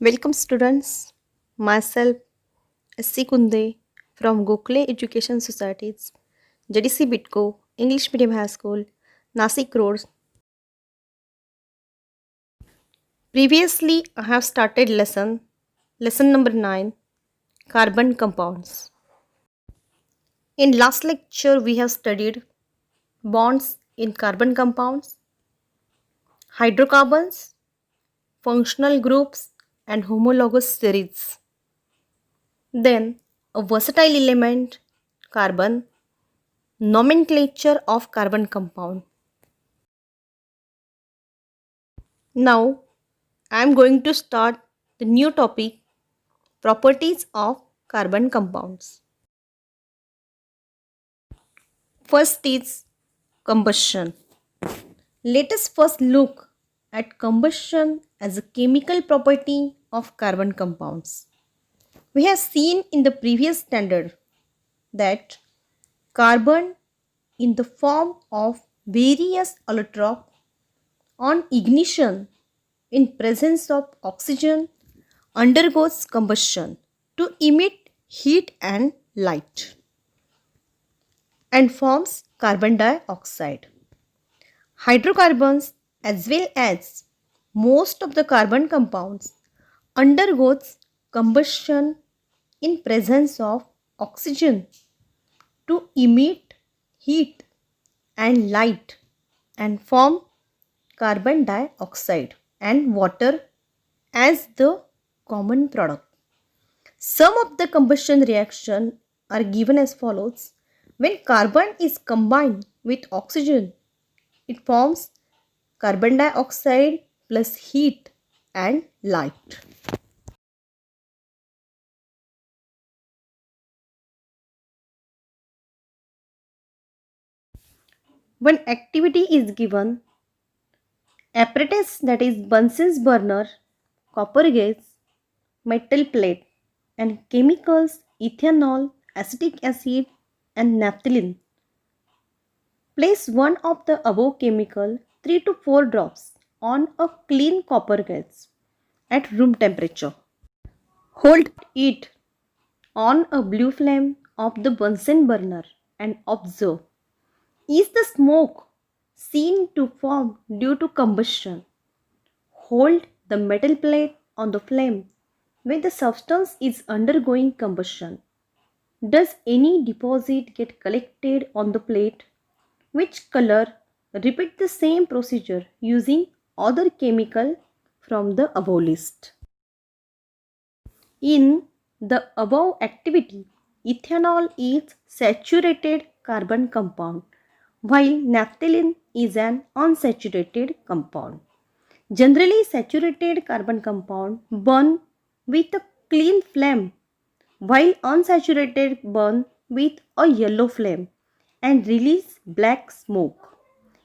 Welcome students, myself S.C. Kunde from Gokhale Education Societies, JDC Bitco, English Medium High School, Nasik Road. Previously, I have started lesson number 9, carbon compounds. In last lecture, we have studied bonds in carbon compounds, hydrocarbons, functional groups, and homologous series. Then, a versatile element, carbon, nomenclature of carbon compound. Now, I am going to start the new topic, properties of carbon compounds. First is combustion. Let us first look at combustion as a chemical property of carbon compounds. We have seen in the previous standard that carbon in the form of various allotrope on ignition in presence of oxygen undergoes combustion to emit heat and light and forms carbon dioxide. Hydrocarbons as well as most of the carbon compounds undergoes combustion in presence of oxygen to emit heat and light and form carbon dioxide and water as the common product. Some of the combustion reactions are given as follows. When carbon is combined with oxygen, it forms carbon dioxide plus heat and light. When activity is given, apparatus that is Bunsen's burner, copper gas, metal plate and chemicals ethanol, acetic acid and naphthalene. Place one of the above chemical 3 to 4 drops on a clean copper gas at room temperature. Hold it on a blue flame of the Bunsen burner and observe. Is the smoke seen to form due to combustion? Hold the metal plate on the flame when the substance is undergoing combustion. Does any deposit get collected on the plate? Which color? Repeat the same procedure using other chemical from the above list. In the above activity, ethanol is saturated carbon compound while naphthalene is an unsaturated compound. Generally, saturated carbon compound burn with a clean flame while unsaturated burn with a yellow flame and release black smoke.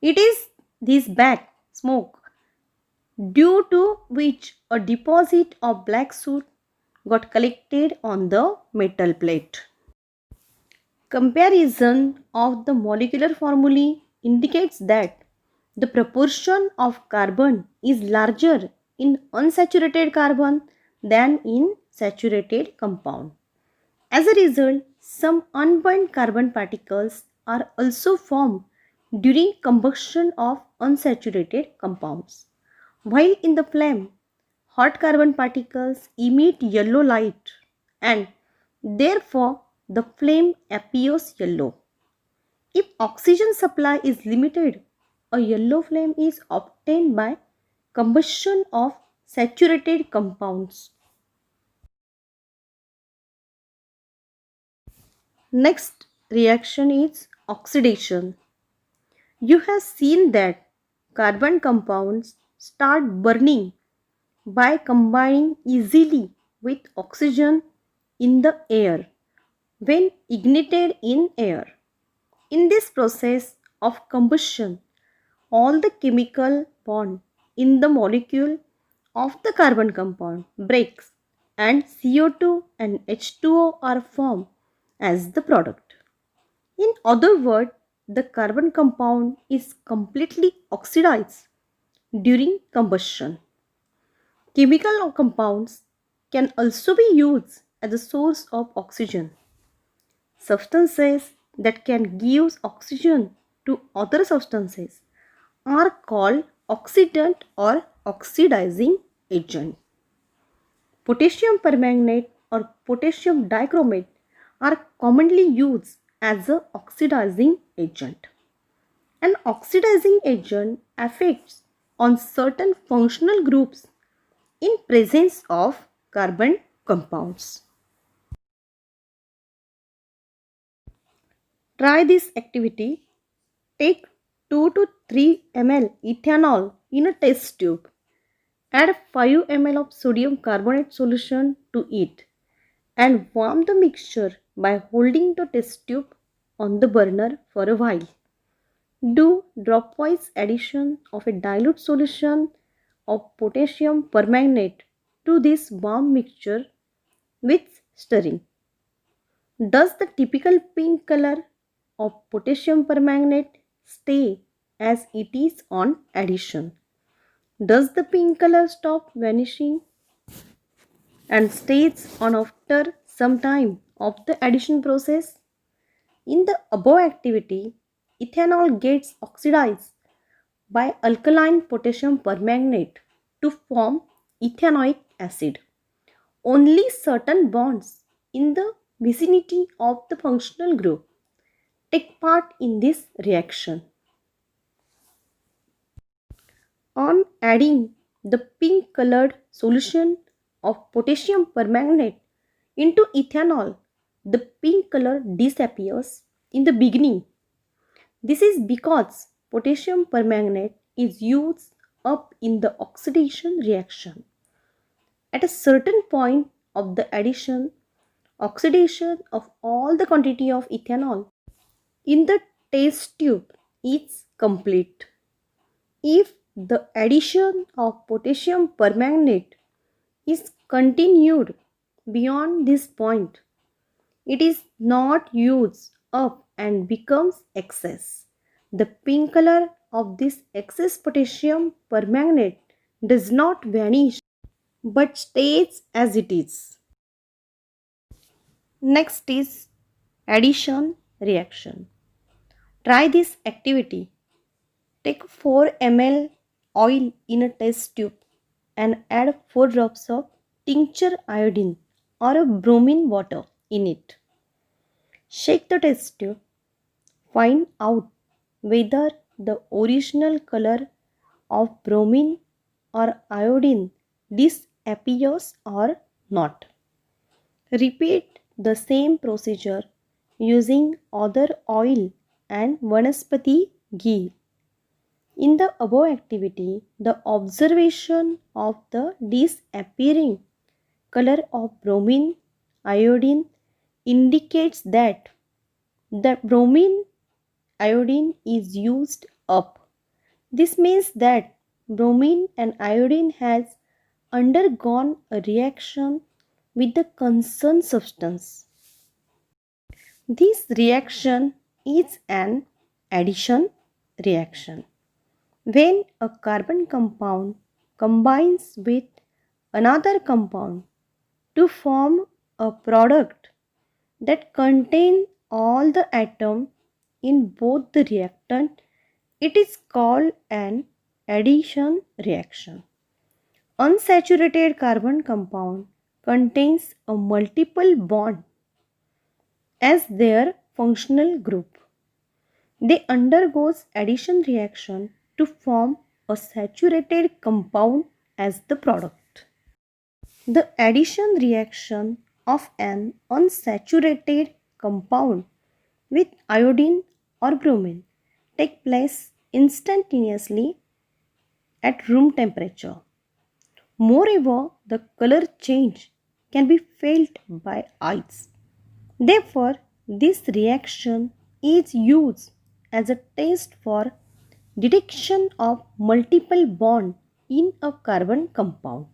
It is this black smoke due to which a deposit of black soot got collected on the metal plate. Comparison of the molecular formulae indicates that the proportion of carbon is larger in unsaturated carbon than in saturated compound. As a result, some unburned carbon particles are also formed during combustion of unsaturated compounds. While in the flame, hot carbon particles emit yellow light and therefore the flame appears yellow. If oxygen supply is limited, a yellow flame is obtained by combustion of saturated compounds. Next reaction is oxidation. You have seen that carbon compounds start burning by combining easily with oxygen in the air when ignited in air. In this process of combustion, all the chemical bond in the molecule of the carbon compound breaks and CO2 and H2O are formed as the product. In other words, the carbon compound is completely oxidized during combustion. Chemical compounds can also be used as a source of oxygen. Substances that can give oxygen to other substances are called oxidant or oxidizing agent. Potassium permanganate or potassium dichromate are commonly used as an oxidizing agent. An oxidizing agent affects on certain functional groups in presence of carbon compounds. Try this activity. Take 2 to 3 ml ethanol in a test tube. Add 5 ml of sodium carbonate solution to it and warm the mixture by holding the test tube on the burner for a while. Do dropwise addition of a dilute solution of potassium permanganate to this warm mixture with stirring. Does the typical pink color of potassium permanganate stay as it is on addition? Does the pink color stop vanishing and stays on after some time of the addition process? In the above activity, ethanol gets oxidized by alkaline potassium permanganate to form ethanoic acid. Only certain bonds in the vicinity of the functional group take part in this reaction. On adding the pink colored solution of potassium permanganate into ethanol, the pink color disappears in the beginning. This is because potassium permanganate is used up in the oxidation reaction. At a certain point of the addition, oxidation of all the quantity of ethanol in the test tube is complete. If the addition of potassium permanganate is continued beyond this point, it is not used up and becomes excess. The pink color of this excess potassium permanganate does not vanish but stays as it is. Next is addition reaction. Try this activity. Take 4 ml oil in a test tube and add 4 drops of tincture iodine or a bromine water in it. Shake the test tube. Find out whether the original color of bromine or iodine disappears or not. Repeat the same procedure using other oil and vanaspati ghee. In the above activity, the observation of the disappearing color of bromine iodine indicates that the bromine iodine is used up. This means that bromine and iodine has undergone a reaction with the concerned substance. This reaction is an addition reaction. When a carbon compound combines with another compound to form a product that contains all the atoms in both the reactant, it is called an addition reaction. Unsaturated carbon compound contains a multiple bond as their functional group. They undergoes addition reaction to form a saturated compound as the product. The addition reaction of an unsaturated compound with iodine or bromine take place instantaneously at room temperature. Moreover, the color change can be felt by eyes. Therefore, this reaction is used as a test for detection of multiple bond in a carbon compound.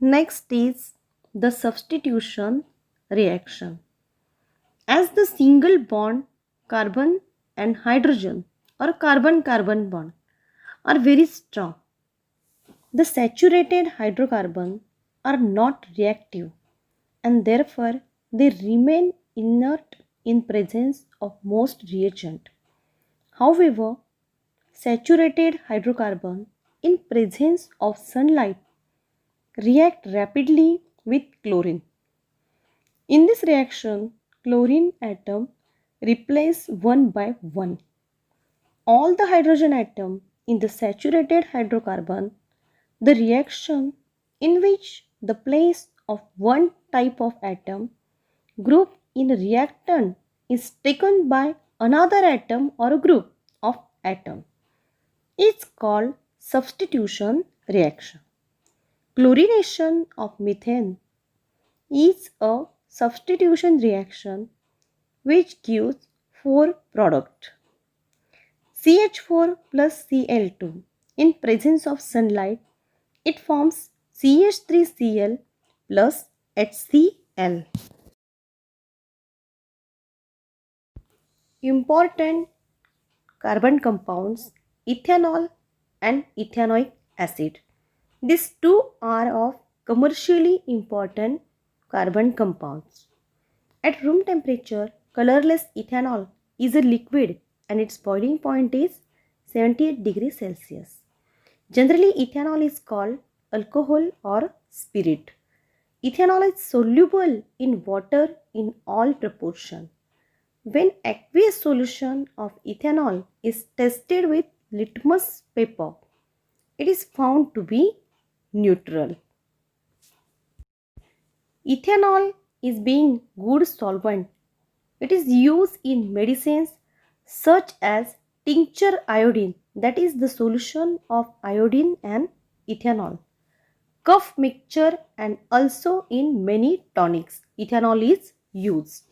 Next is the substitution reaction. As the single bond carbon and hydrogen or carbon-carbon bond are very strong. The saturated hydrocarbons are not reactive and therefore they remain inert in presence of most reagent. However, saturated hydrocarbon in presence of sunlight react rapidly with chlorine. In this reaction, chlorine atom replace one by one all the hydrogen atom in the saturated hydrocarbon. The reaction in which the place of one type of atom group in a reactant is taken by another atom or a group of atom is called substitution reaction. Chlorination of methane is a substitution reaction which gives four products. CH4 plus Cl2. In presence of sunlight, it forms CH3Cl plus HCl. Important carbon compounds ethanol and ethanoic acid. These two are of commercially important carbon compounds. At room temperature, colorless ethanol is a liquid and its boiling point is 78 degrees Celsius. Generally, ethanol is called alcohol or spirit. Ethanol is soluble in water in all proportion. When aqueous solution of ethanol is tested with litmus paper, it is found to be neutral. Ethanol is being good solvent. It is used in medicines such as tincture iodine, that is the solution of iodine and ethanol, cough mixture, and also in many tonics ethanol is used.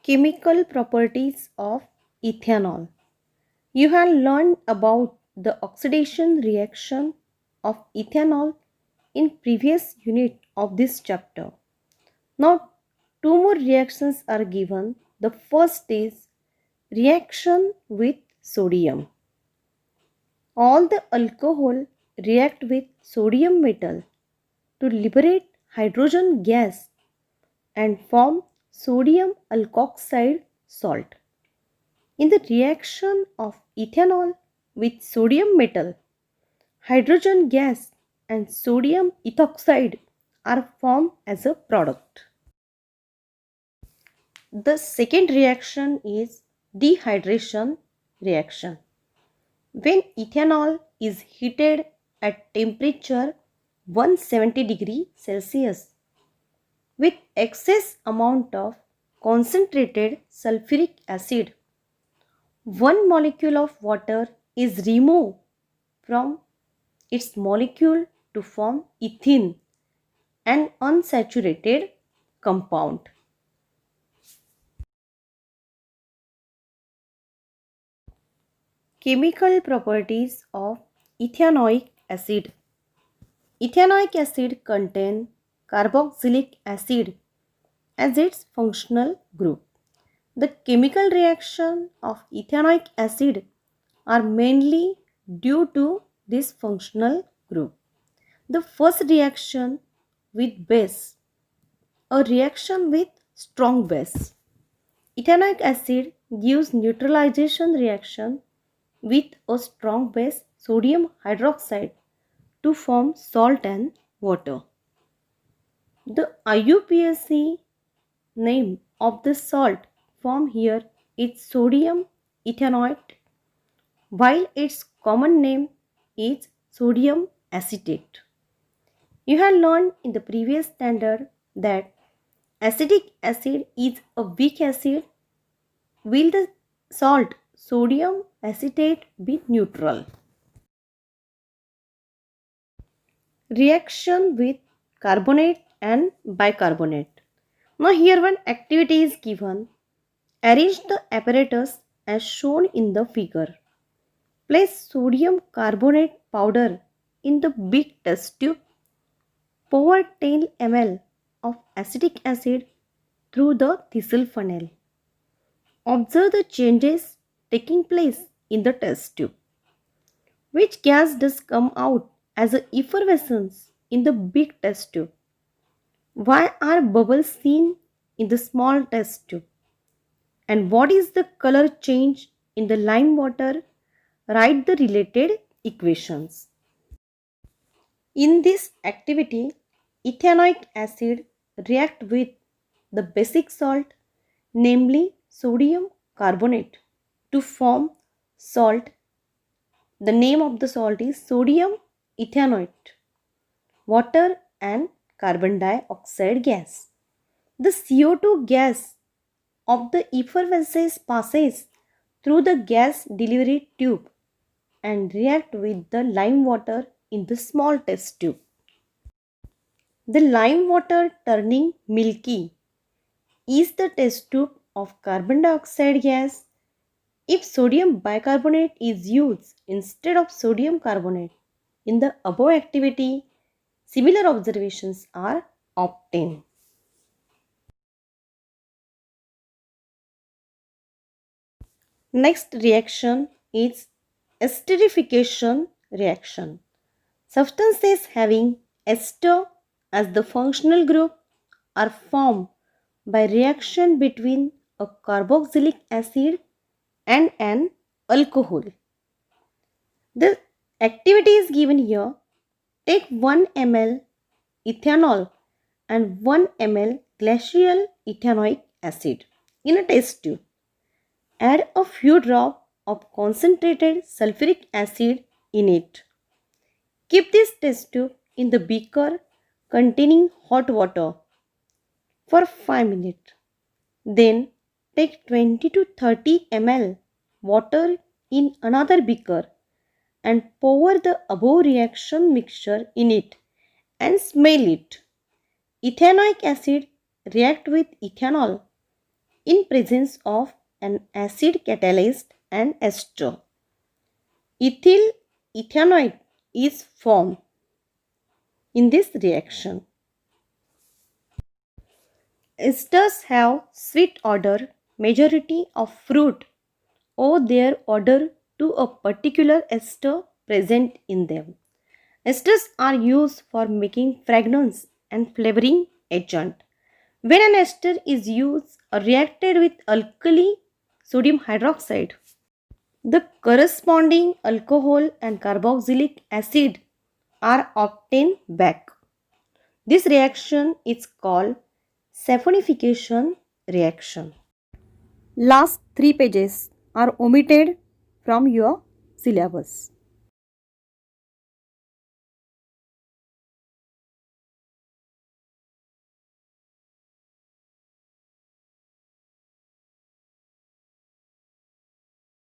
Chemical properties of ethanol. You have learned about the oxidation reaction of ethanol in previous unit of this chapter. Now two more reactions are given. The first is reaction with sodium. All the alcohol react with sodium metal to liberate hydrogen gas and form sodium alkoxide salt. In the reaction of ethanol with sodium metal, hydrogen gas and sodium ethoxide are formed as a product. The second reaction is dehydration reaction. When ethanol is heated at temperature 170 degree Celsius with excess amount of concentrated sulfuric acid, one molecule of water is removed from its molecule to form ethene, an unsaturated compound. Chemical properties of ethanoic acid. Ethanoic acid contains carboxylic acid as its functional group. The chemical reaction of ethanoic acid are mainly due to this functional group. The first reaction with base, a reaction with strong base. Ethanoic acid gives neutralization reaction with a strong base sodium hydroxide to form salt and water. The IUPAC name of the salt formed here is sodium ethanoate, while its common name is sodium acetate. You have learned in the previous standard that acetic acid is a weak acid. Will the salt sodium acetate be neutral? Reaction with carbonate and bicarbonate. Now here one activity is given. Arrange the apparatus as shown in the figure. Place sodium carbonate powder in the big test tube. Pour 10 ml of acetic acid through the thistle funnel. Observe the changes taking place in the test tube. Which gas does come out as a effervescence in the big test tube? Why are bubbles seen in the small test tube? And what is the color change in the lime water? Write the related equations. In this activity, ethanoic acid react with the basic salt, namely sodium carbonate, to form salt. The name of the salt is sodium ethanoate, water and carbon dioxide gas. The CO2 gas of the effervescence passes through the gas delivery tube and react with the lime water in the small test tube. The lime water turning milky is the test tube of carbon dioxide gas. If sodium bicarbonate is used instead of sodium carbonate in the above activity, similar observations are obtained. Next reaction is esterification reaction. Substances having ester as the functional group are formed by reaction between a carboxylic acid and an alcohol. The activity is given here. Take 1 ml ethanol and 1 ml glacial ethanoic acid in a test tube. Add a few drops of concentrated sulfuric acid in it. Keep this test tube in the beaker containing hot water for 5 minutes. Then take 20 to 30 ml water in another beaker and pour the above reaction mixture in it and smell it. Ethanoic acid react with ethanol in presence of an acid catalyst and ester. Ethyl ethanoate is formed in this reaction. Esters have sweet odor. Majority of fruit owe their odor to a particular ester present in them. Esters are used for making fragrance and flavoring agent. When an ester is used or reacted with alkali sodium hydroxide, the corresponding alcohol and carboxylic acid are obtained back. This reaction is called saponification reaction. Last 3 pages are omitted from your syllabus.